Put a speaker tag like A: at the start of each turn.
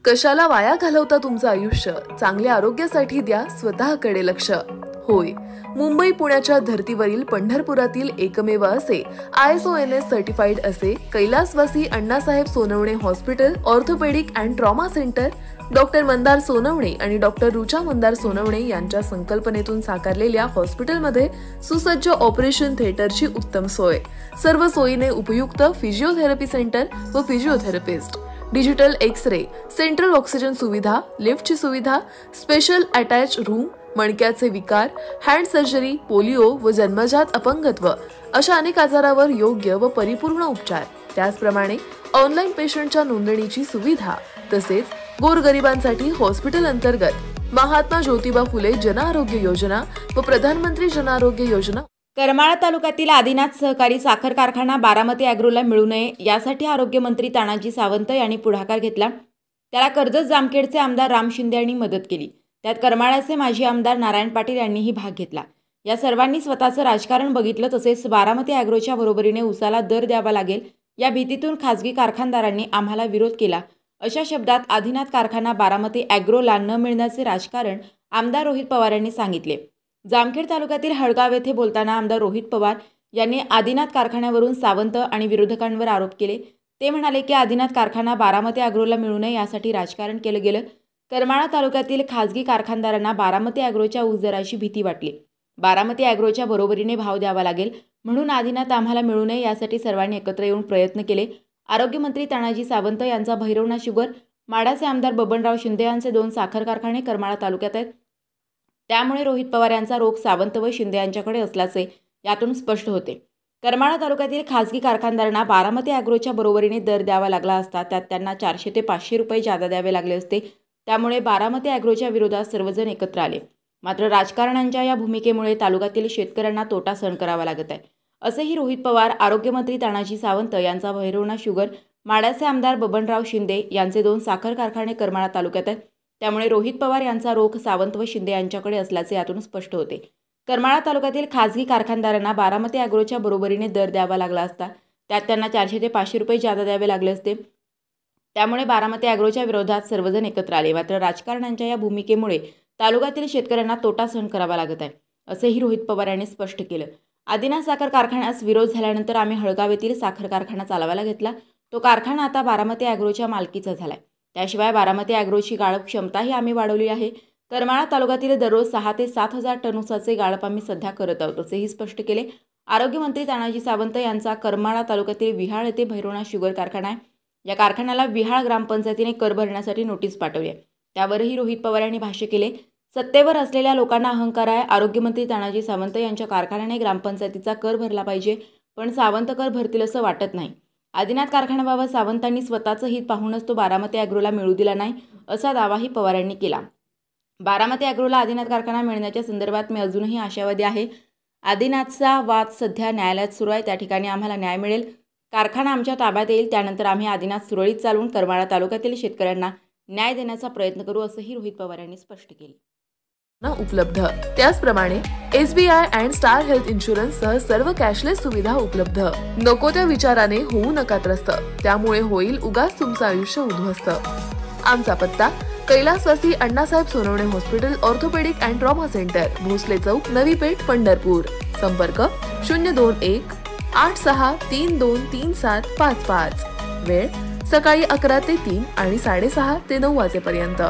A: कशाला वाया घालवता तुमचं आयुष्य? चांगल्या आरोग्यासाठी द्या स्वतःकडे लक्ष. होय, मुंबई पुण्याच्या धर्तीवरील पंढरपुरातील एकमेव असे ISONS सर्टिफाईड असे कैलासवासी Annasaheb Sonawane hospital orthopaedic and trauma centre doctor Mandar Sonawane आणि डॉक्टर रुचा मंदार सोनवणे यांच्या संकल्पनेतून साकारलेल्या हॉस्पिटलमध्ये सुसज्ज ऑपरेशन थिएटरची उत्तम सोय, सर्व सोयीने उपयुक्त फिजिओथेरपी सेंटर व physiotherapist, digital X-ray, central oxygen सुविधा, लिफ्टची सुविधा, स्पेशल अटॅच रूम, मणक्याचे विकार, हँड सर्जरी, पोलिओ व जन्मजात अपंगत्व अशा अनेक आजारावर योग्य व परिपूर्ण उपचार, त्याचप्रमाणे ऑनलाईन पेशंटच्या नोंदणीची सुविधा, तसेच गोरगरिबांसाठी हॉस्पिटल अंतर्गत महात्मा ज्योतिबा फुले जन आरोग्य योजना व प्रधानमंत्री जन आरोग्य योजना.
B: करमाळा तालुक्यातील आदिनाथ सहकारी साखर कारखाना बारामती ॲग्रोला मिळू नये यासाठी आरोग्यमंत्री तानाजी सावंत यांनी पुढाकार घेतला. त्याला कर्जत जामखेडचे आमदार राम शिंदे यांनी मदत केली. त्यात करमाळ्याचे माजी आमदार नारायण पाटील यांनीही भाग घेतला. या सर्वांनी स्वतःचं राजकारण बघितलं. तसेच बारामती ॲग्रोच्या बरोबरीने उसाला दर द्यावा लागेल या भीतीतून खासगी कारखानदारांनी आम्हाला विरोध केला अशा शब्दात आदिनाथ कारखाना बारामती ॲग्रोला न मिळण्याचे राजकारण आमदार रोहित पवार यांनी सांगितले. जामखेड तालुक्यातील हळगाव येथे बोलताना आमदार रोहित पवार यांनी आदिनाथ कारखान्यावरून सावंत आणि विरोधकांवर आरोप केले. ते म्हणाले की आदिनाथ कारखाना बारामती ॲग्रोला मिळू नये यासाठी राजकारण केलं गेलं. करमाळा तालुक्यातील खासगी कारखानदारांना बारामती ॲग्रोच्या ऊस दराची भीती वाटली. बारामती ॲग्रोच्या बरोबरीने भाव द्यावा लागेल म्हणून आदिनाथ आम्हाला मिळू नये यासाठी सर्वांनी एकत्र येऊन प्रयत्न केले. आरोग्यमंत्री तानाजी सावंत यांचा भैरवनाथ शुगर, माढाचे आमदार बबनराव शिंदे यांचे 2 साखर कारखाने करमाळा तालुक्यात आहेत. त्यामुळे रोहित पवार यांचा रोख सावंत व शिंदे यांच्याकडे असल्याचे यातून स्पष्ट होते. करमाळा तालुक्यातील खासगी कारखानदारांना बारामती ॲग्रोच्या बरोबरीने दर द्यावा लागला असता. त्यात त्यांना 400 ते 500 रुपये जादा द्यावे लागले असते. त्यामुळे बारामती ॲग्रोच्या विरोधात सर्वजण एकत्र आले. मात्र राजकारण्यांच्या या भूमिकेमुळे तालुक्यातील शेतकऱ्यांना तोटा सहन करावा लागत आहे, असेही रोहित पवार, आरोग्यमंत्री तानाजी सावंत यांचा भैरवनाथ शुगर, माढ्याचे आमदार बबनराव शिंदे यांचे 2 साखर कारखाने करमाळा तालुक्यात आहेत. त्यामुळे रोहित पवार यांचा रोख सावंत व शिंदे यांच्याकडे असल्याचे यातून स्पष्ट होते. करमाळा तालुक्यातील खासगी कारखानदारांना बारामती ॲग्रोच्या बरोबरीने दर द्यावा लागला असता. त्यात त्यांना 400 ते 500 रुपये जादा द्यावे लागले असते. त्यामुळे बारामती ॲग्रोच्या विरोधात सर्वजण एकत्र आले. मात्र राजकारण्यांच्या या भूमिकेमुळे तालुक्यातील शेतकऱ्यांना तोटा सहन करावा लागत आहे, असेही रोहित पवार यांनी स्पष्ट केलं. आदिनाथ साखर कारखान्यास विरोध झाल्यानंतर आम्ही हळगाव येथील साखर कारखाना चालवायला घेतला. तो कारखाना आता बारामती ॲग्रोच्या मालकीचा झालाय. त्याशिवाय बारामती ॲग्रोची गाळप क्षमताही आम्ही वाढवली आहे. करमाळा तालुक्यातील दररोज 6 ते 7 हजार टन ऊसाचे गाळप आम्ही सध्या करत आहोत, असेही स्पष्ट केले. आरोग्यमंत्री तानाजी सावंत यांचा करमाळा तालुक्यातील विहाळ येथे भैरवनाथ शुगर कारखाना आहे. या कारखान्याला विहाळ ग्रामपंचायतीने कर भरण्यासाठी नोटीस पाठवली आहे. त्यावरही रोहित पवार यांनी भाष्य केले. सत्तेवर असलेल्या लोकांना अहंकार आहे. आरोग्यमंत्री तानाजी सावंत यांच्या कारखान्याने ग्रामपंचायतीचा कर भरला पाहिजे, पण सावंत कर भरतील असं वाटत नाही. आदिनाथ कारखान्याबाबत सावंतांनी स्वतःचं हित पाहूनच तो बारामती ॲग्रोला मिळू दिला नाही, असा दावाही पवार यांनी केला. बारामती ॲग्रोला आदिनाथ कारखाना मिळण्याच्या संदर्भात मी अजूनही आशावादी आहे. आदिनाथचा वाद सध्या न्यायालयात सुरू आहे. त्या ठिकाणी आम्हाला न्याय मिळेल. कारखाना आमच्या ताब्यात येईल. त्यानंतर आम्ही आदिनाथ सुरळीत चालवून करमाळा तालुक्यातील शेतकऱ्यांना न्याय देण्याचा प्रयत्न करू, असंही रोहित पवार यांनी स्पष्ट केले.
A: उपलब्ध त्याचप्रमाणे SBI and star health insurance सह सर्व कॅशलेस सुविधा उपलब्ध. नको त्या विचाराने होऊ नका त्रस्त, त्यामुळे होईल उगाच तुमचं आयुष्य उद्ध्वस्त. आमचा पत्ता कैलासवासी Annasaheb Sonawane hospital orthopaedic and trauma centre, Bhosale Chowk, Navi Peth, Pandharpur. संपर्क 021-86323755. वेळ सकाळी 11 ते 3 आणि 6:30 ते 9 वाजेपर्यंत.